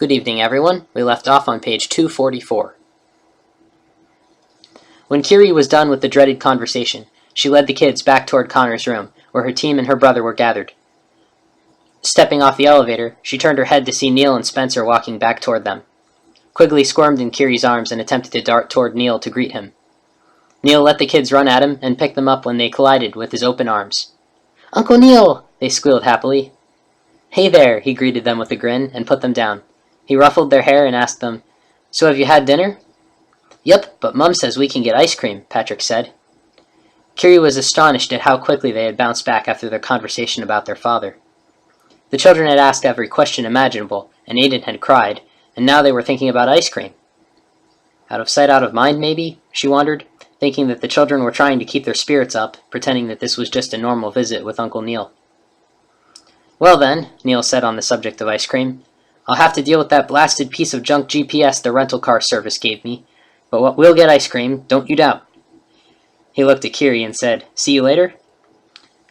Good evening, everyone. We left off on page 244. When Kerry was done with the dreaded conversation, she led the kids back toward Connor's room, where her team and her brother were gathered. Stepping off the elevator, she turned her head to see Neil and Spencer walking back toward them. Quigley squirmed in Kerry's arms and attempted to dart toward Neil to greet him. Neil let the kids run at him and picked them up when they collided with his open arms. "Uncle Neil!" they squealed happily. "Hey there," he greeted them with a grin and put them down. He ruffled their hair and asked them, "So have you had dinner?" "Yep, but Mum says we can get ice cream," Patrick said. Kerry was astonished at how quickly they had bounced back after their conversation about their father. The children had asked every question imaginable, and Aiden had cried, and now they were thinking about ice cream. Out of sight, out of mind, maybe, she wondered, thinking that the children were trying to keep their spirits up, pretending that this was just a normal visit with Uncle Neil. "Well then," Neil said on the subject of ice cream, "I'll have to deal with that blasted piece of junk GPS the rental car service gave me, but we'll get ice cream, don't you doubt." He looked at Kerry and said, "See you later?"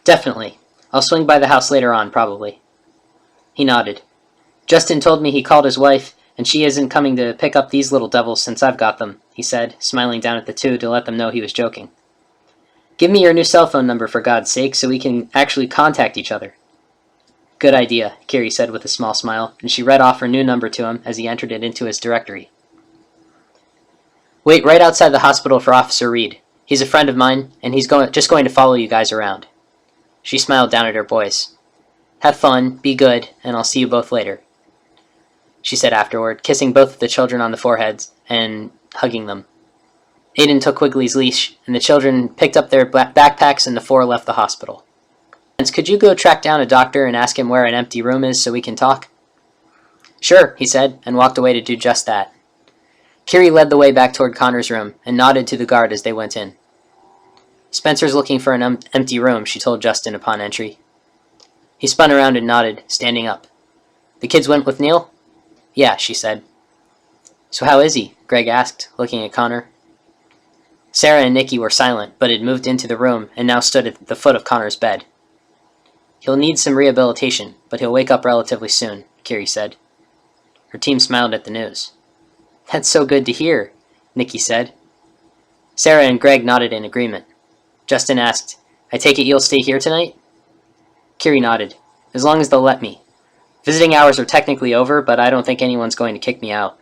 "Definitely. I'll swing by the house later on, probably." He nodded. "Justin told me he called his wife, and she isn't coming to pick up these little devils since I've got them," he said, smiling down at the two to let them know he was joking. "Give me your new cell phone number, for God's sake, so we can actually contact each other." "Good idea," Kerry said with a small smile, and she read off her new number to him as he entered it into his directory. "Wait right outside the hospital for Officer Reed. He's a friend of mine, and he's just going to follow you guys around." She smiled down at her boys. "Have fun, be good, and I'll see you both later," she said afterward, kissing both of the children on the foreheads and hugging them. Aiden took Quigley's leash, and the children picked up their backpacks and the four left the hospital. "Could you go track down a doctor and ask him where an empty room is so we can talk?" "Sure," he said, and walked away to do just that. Kerry led the way back toward Connor's room and nodded to the guard as they went in. "Spencer's looking for an empty room," she told Justin upon entry. He spun around and nodded, standing up. "The kids went with Neil?" "Yeah," she said. "So how is he?" Greg asked, looking at Connor. Sarah and Nikki were silent, but had moved into the room and now stood at the foot of Connor's bed. "He'll need some rehabilitation, but he'll wake up relatively soon," Kerry said. Her team smiled at the news. "That's so good to hear," Nikki said. Sarah and Greg nodded in agreement. Justin asked, "I take it you'll stay here tonight?" Kerry nodded. "As long as they'll let me. Visiting hours are technically over, but I don't think anyone's going to kick me out."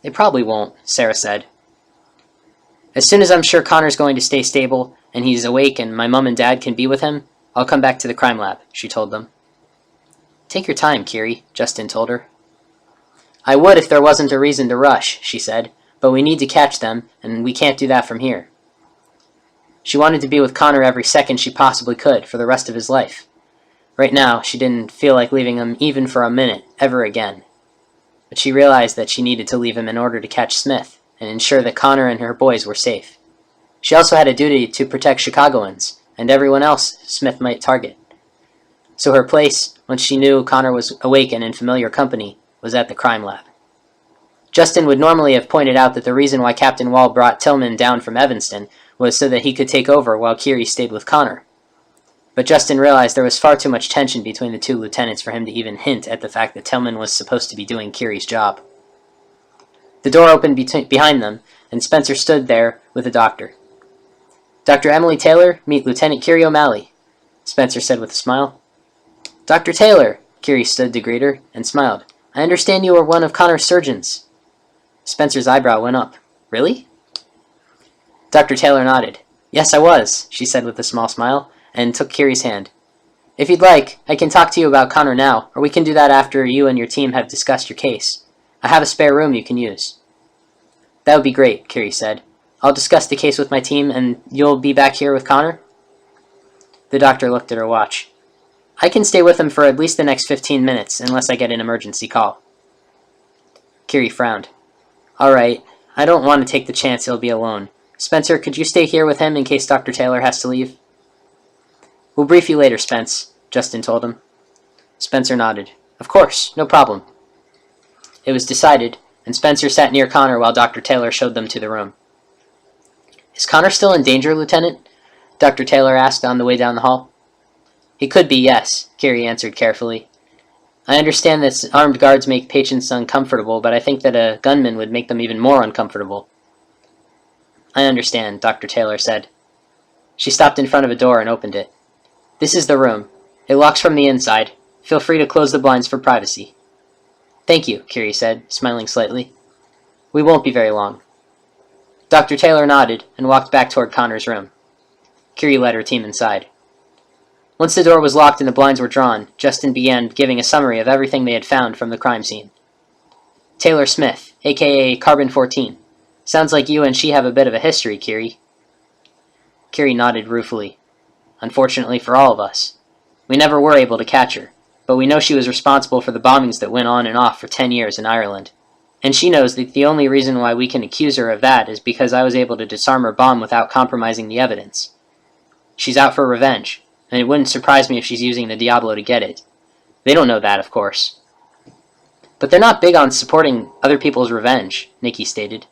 "They probably won't," Sarah said. "As soon as I'm sure Connor's going to stay stable, and he's awake and my mom and dad can be with him, I'll come back to the crime lab," she told them. "Take your time, Kerry," Justin told her. "I would if there wasn't a reason to rush," she said, "but we need to catch them, and we can't do that from here." She wanted to be with Connor every second she possibly could for the rest of his life. Right now, she didn't feel like leaving him even for a minute, ever again. But she realized that she needed to leave him in order to catch Smith and ensure that Connor and her boys were safe. She also had a duty to protect Chicagoans and everyone else Smith might target. So her place, once she knew Connor was awake and in familiar company, was at the crime lab. Justin would normally have pointed out that the reason why Captain Wall brought Tillman down from Evanston was so that he could take over while Kerry stayed with Connor. But Justin realized there was far too much tension between the two lieutenants for him to even hint at the fact that Tillman was supposed to be doing Kerry's job. The door opened behind them, and Spencer stood there with the doctor. "Dr. Emily Taylor, meet Lieutenant Kerry O'Malley," Spencer said with a smile. "Dr. Taylor," Kerry stood to greet her, and smiled. "I understand you are one of Connor's surgeons." Spencer's eyebrow went up. "Really?" Dr. Taylor nodded. "Yes, I was," she said with a small smile, and took Kerry's hand. "If you'd like, I can talk to you about Connor now, or we can do that after you and your team have discussed your case. I have a spare room you can use." "That would be great," Kerry said. "I'll discuss the case with my team, and you'll be back here with Connor?" The doctor looked at her watch. "I can stay with him for at least the next 15 minutes, unless I get an emergency call." Kerry frowned. "All right, I don't want to take the chance he'll be alone. Spencer, could you stay here with him in case Dr. Taylor has to leave?" "We'll brief you later, Spence," Justin told him. Spencer nodded. "Of course, no problem." It was decided, and Spencer sat near Connor while Dr. Taylor showed them to the room. "Is Connor still in danger, Lieutenant?" Dr. Taylor asked on the way down the hall. "He could be, yes," Kerry answered carefully. I understand that armed guards make patients uncomfortable, but I think that a gunman would make them even more uncomfortable. I understand, Dr. Taylor said. She stopped in front of a door and opened it. This is the room. It locks from the inside. Feel free to close the blinds for privacy. Thank you, Kerry said, smiling slightly. We won't be very long. Dr. Taylor nodded and walked back toward Connor's room. Kerry led her team inside. Once the door was locked and the blinds were drawn, Justin began giving a summary of everything they had found from the crime scene. Taylor Smith, a.k.a. Carbon-14. Sounds like you and she have a bit of a history, Kerry. Kerry nodded ruefully. Unfortunately for all of us. We never were able to catch her, but we know she was responsible for the bombings that went on and off for 10 years in Ireland. And she knows that the only reason why we can accuse her of that is because I was able to disarm her bomb without compromising the evidence. She's out for revenge, and it wouldn't surprise me if she's using the Diablo to get it. They don't know that, of course. But they're not big on supporting other people's revenge, Nikki stated.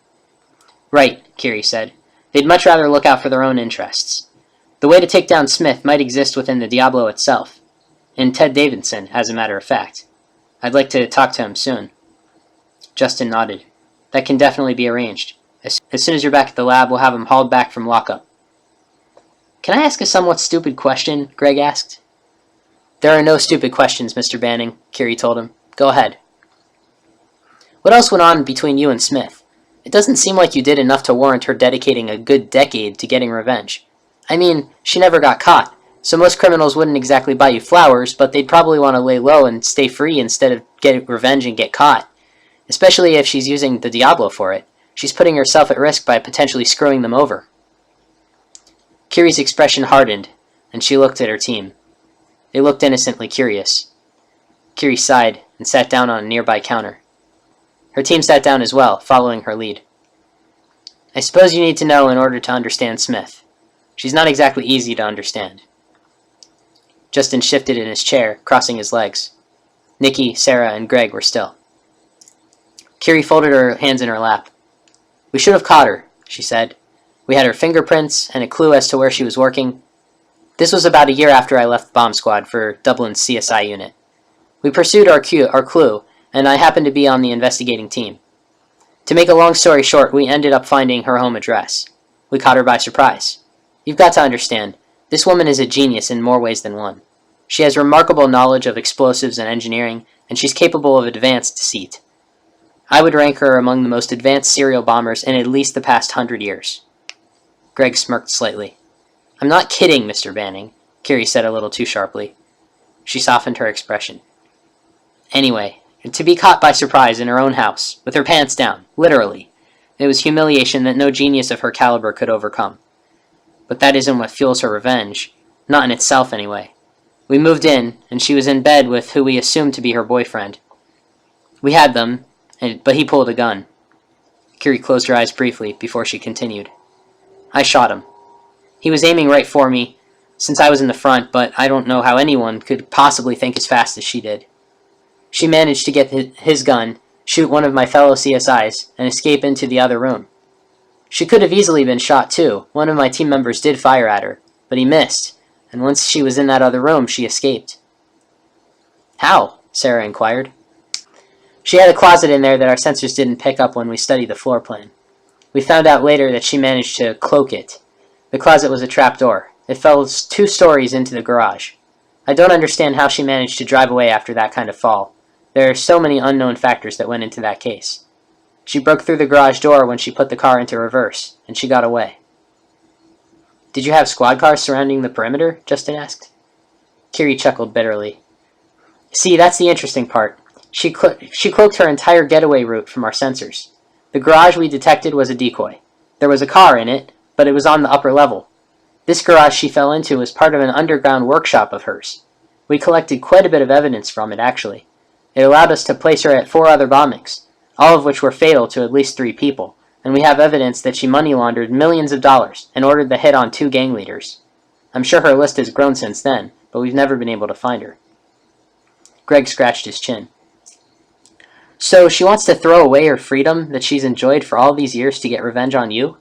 Right, Kerry said. They'd much rather look out for their own interests. The way to take down Smith might exist within the Diablo itself. In Ted Davidson, as a matter of fact. I'd like to talk to him soon. Justin nodded. That can definitely be arranged. As soon as you're back at the lab, we'll have him hauled back from lockup. Can I ask a somewhat stupid question? Greg asked. There are no stupid questions, Mr. Banning, Kerry told him. Go ahead. What else went on between you and Smith? It doesn't seem like you did enough to warrant her dedicating a good decade to getting revenge. I mean, she never got caught, so most criminals wouldn't exactly buy you flowers, but they'd probably want to lay low and stay free instead of get revenge and get caught. Especially if she's using the Diablo for it. She's putting herself at risk by potentially screwing them over. Kerry's expression hardened, and she looked at her team. They looked innocently curious. Kerry sighed and sat down on a nearby counter. Her team sat down as well, following her lead. I suppose you need to know in order to understand Smith. She's not exactly easy to understand. Justin shifted in his chair, crossing his legs. Nikki, Sarah, and Greg were still. Kerry folded her hands in her lap. We should have caught her, she said. We had her fingerprints and a clue as to where she was working. This was about a year after I left Bomb Squad for Dublin's CSI unit. We pursued our clue, and I happened to be on the investigating team. To make a long story short, we ended up finding her home address. We caught her by surprise. You've got to understand, this woman is a genius in more ways than one. She has remarkable knowledge of explosives and engineering, and she's capable of advanced deceit. I would rank her among the most advanced serial bombers in at least the past 100 years. Greg smirked slightly. I'm not kidding, Mr. Banning, Kerry said a little too sharply. She softened her expression. Anyway, to be caught by surprise in her own house, with her pants down, literally, it was humiliation that no genius of her caliber could overcome. But that isn't what fuels her revenge, not in itself anyway. We moved in, and she was in bed with who we assumed to be her boyfriend. We had them, but he pulled a gun. Kerry closed her eyes briefly before she continued. I shot him. He was aiming right for me, since I was in the front, but I don't know how anyone could possibly think as fast as she did. She managed to get his gun, shoot one of my fellow CSIs, and escape into the other room. She could have easily been shot too. One of my team members did fire at her, but he missed, and once she was in that other room, she escaped. How? Sarah inquired. She had a closet in there that our sensors didn't pick up when we studied the floor plan. We found out later that she managed to cloak it. The closet was a trapdoor. It fell 2 stories into the garage. I don't understand how she managed to drive away after that kind of fall. There are so many unknown factors that went into that case. She broke through the garage door when she put the car into reverse, and she got away. Did you have squad cars surrounding the perimeter? Justin asked. Kerry chuckled bitterly. See, that's the interesting part. She cloaked her entire getaway route from our sensors. The garage we detected was a decoy. There was a car in it, but it was on the upper level. This garage she fell into was part of an underground workshop of hers. We collected quite a bit of evidence from it, actually. It allowed us to place her at 4 other bombings, all of which were fatal to at least 3 people, and we have evidence that she money laundered millions of dollars and ordered the hit on 2 gang leaders. I'm sure her list has grown since then, but we've never been able to find her. Greg scratched his chin. So she wants to throw away her freedom that she's enjoyed for all these years to get revenge on you?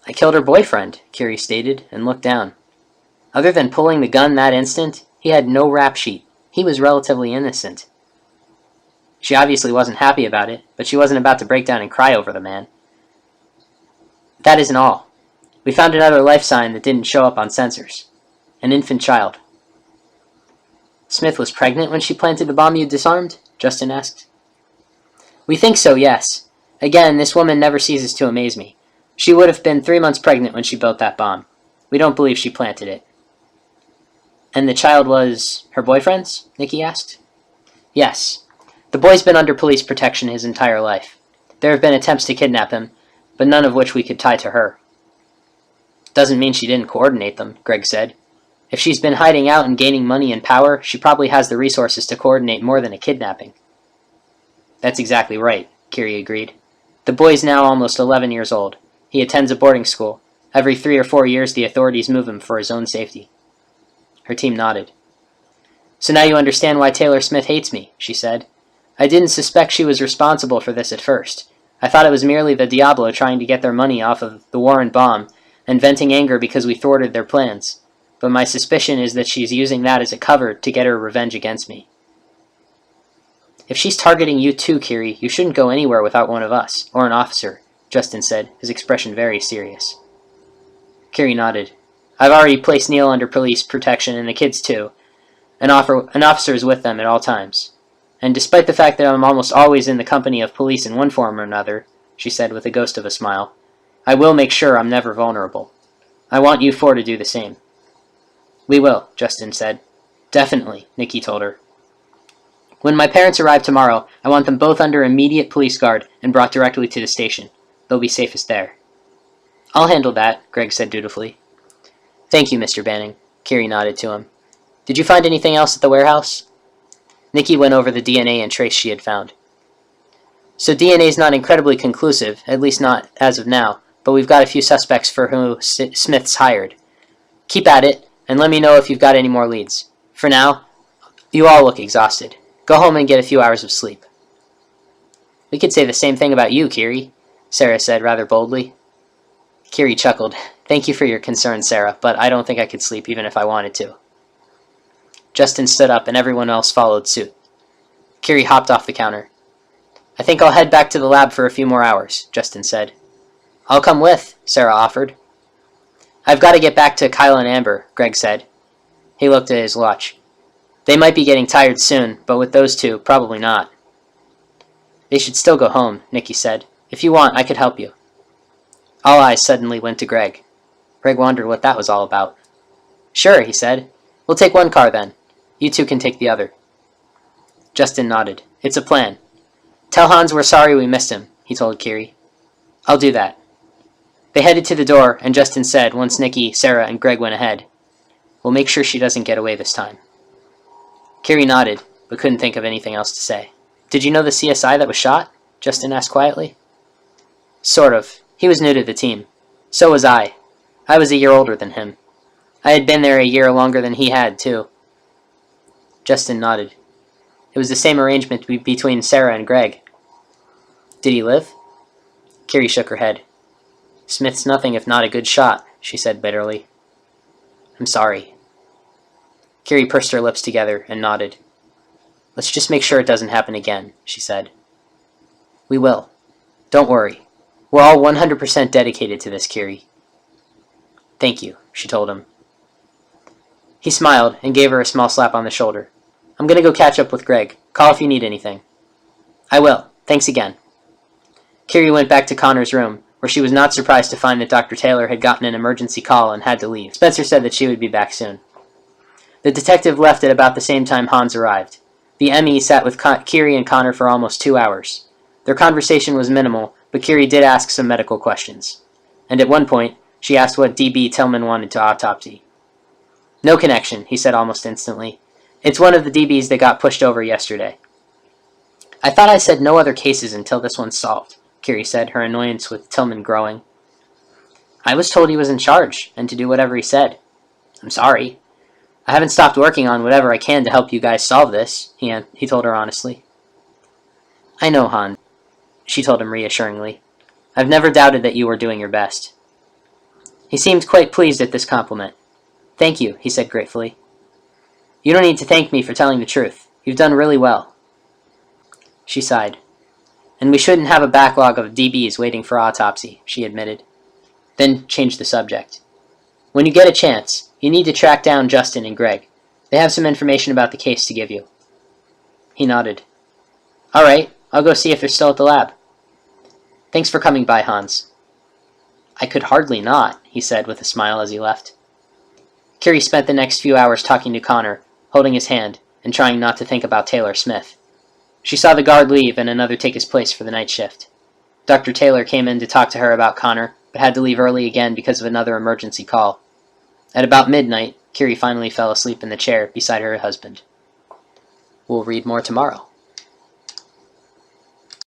I killed her boyfriend, Kerry stated, and looked down. Other than pulling the gun that instant, he had no rap sheet. He was relatively innocent. She obviously wasn't happy about it, but she wasn't about to break down and cry over the man. That isn't all. We found another life sign that didn't show up on sensors. An infant child. Smith was pregnant when she planted the bomb you disarmed? Justin asked. We think so, yes. Again, this woman never ceases to amaze me. She would have been 3 months pregnant when she built that bomb. We don't believe she planted it. And the child was her boyfriend's? Nikki asked. Yes. The boy's been under police protection his entire life. There have been attempts to kidnap him, but none of which we could tie to her. Doesn't mean she didn't coordinate them, Greg said. If she's been hiding out and gaining money and power, she probably has the resources to coordinate more than a kidnapping. That's exactly right, Kerry agreed. The boy's now almost 11 years old. He attends a boarding school. Every 3 or 4 years, the authorities move him for his own safety. Her team nodded. So now you understand why Taylor Smith hates me, she said. I didn't suspect she was responsible for this at first. I thought it was merely the Diablo trying to get their money off of the Warren bomb and venting anger because we thwarted their plans. But my suspicion is that she's using that as a cover to get her revenge against me. If she's targeting you too, Kerry, you shouldn't go anywhere without one of us, or an officer, Justin said, his expression very serious. Kerry nodded. I've already placed Neil under police protection, and the kids too. An officer is with them at all times. And despite the fact that I'm almost always in the company of police in one form or another, she said with a ghost of a smile, I will make sure I'm never vulnerable. I want you four to do the same. We will, Justin said. Definitely, Nikki told her. When my parents arrive tomorrow, I want them both under immediate police guard and brought directly to the station. They'll be safest there. I'll handle that, Greg said dutifully. Thank you, Mr. Banning, Kerry nodded to him. Did you find anything else at the warehouse? Nikki went over the DNA and trace she had found. So DNA's not incredibly conclusive, at least not as of now, but we've got a few suspects for who Smith's hired. Keep at it, and let me know if you've got any more leads. For now, you all look exhausted. Go home and get a few hours of sleep. We could say the same thing about you, Kerry, Sarah said rather boldly. Kerry chuckled. Thank you for your concern, Sarah, but I don't think I could sleep even if I wanted to. Justin stood up and everyone else followed suit. Kerry hopped off the counter. I think I'll head back to the lab for a few more hours, Justin said. I'll come with, Sarah offered. I've got to get back to Kyle and Amber, Greg said. He looked at his watch. They might be getting tired soon, but with those two, probably not. They should still go home, Nikki said. If you want, I could help you. All eyes suddenly went to Greg. Greg wondered what that was all about. Sure, he said. We'll take one car then. You two can take the other. Justin nodded. It's a plan. Tell Hans we're sorry we missed him, he told Kerry. I'll do that. They headed to the door, and Justin said, once Nikki, Sarah, and Greg went ahead, We'll make sure she doesn't get away this time. Kerry nodded, but couldn't think of anything else to say. Did you know the CSI that was shot? Justin asked quietly. Sort of. He was new to the team. So was I. I was a year older than him. I had been there a year longer than he had, too. Justin nodded. It was the same arrangement between Sarah and Greg. Did he live? Kerry shook her head. Smith's nothing if not a good shot, she said bitterly. I'm sorry. Kerry pursed her lips together and nodded. Let's just make sure it doesn't happen again, she said. We will. Don't worry. We're all 100% dedicated to this, Kerry. Thank you, she told him. He smiled and gave her a small slap on the shoulder. I'm going to go catch up with Greg. Call if you need anything. I will. Thanks again. Kerry went back to Connor's room, where she was not surprised to find that Dr. Taylor had gotten an emergency call and had to leave. Spencer said that she would be back soon. The detective left at about the same time Hans arrived. The ME sat with Kerry and Connor for almost 2 hours. Their conversation was minimal, but Kerry did ask some medical questions. And at one point, she asked what DB Tillman wanted to autopsy. No connection, he said almost instantly. It's one of the DBs that got pushed over yesterday. I thought I said no other cases until this one's solved, Kerry said, her annoyance with Tillman growing. I was told he was in charge, and to do whatever he said. I'm sorry. I haven't stopped working on whatever I can to help you guys solve this, he told her honestly. I know, Han, she told him reassuringly. I've never doubted that you were doing your best. He seemed quite pleased at this compliment. Thank you, he said gratefully. You don't need to thank me for telling the truth. You've done really well. She sighed. And we shouldn't have a backlog of DBs waiting for autopsy, she admitted. Then changed the subject. When you get a chance, you need to track down Justin and Greg. They have some information about the case to give you. He nodded. All right, I'll go see if they're still at the lab. Thanks for coming by, Hans. I could hardly not, he said with a smile as he left. Kerry spent the next few hours talking to Connor, holding his hand, and trying not to think about Taylor Smith. She saw the guard leave and another take his place for the night shift. Dr. Taylor came in to talk to her about Connor, but had to leave early again because of another emergency call. At about midnight, Kerry finally fell asleep in the chair beside her husband. We'll read more tomorrow.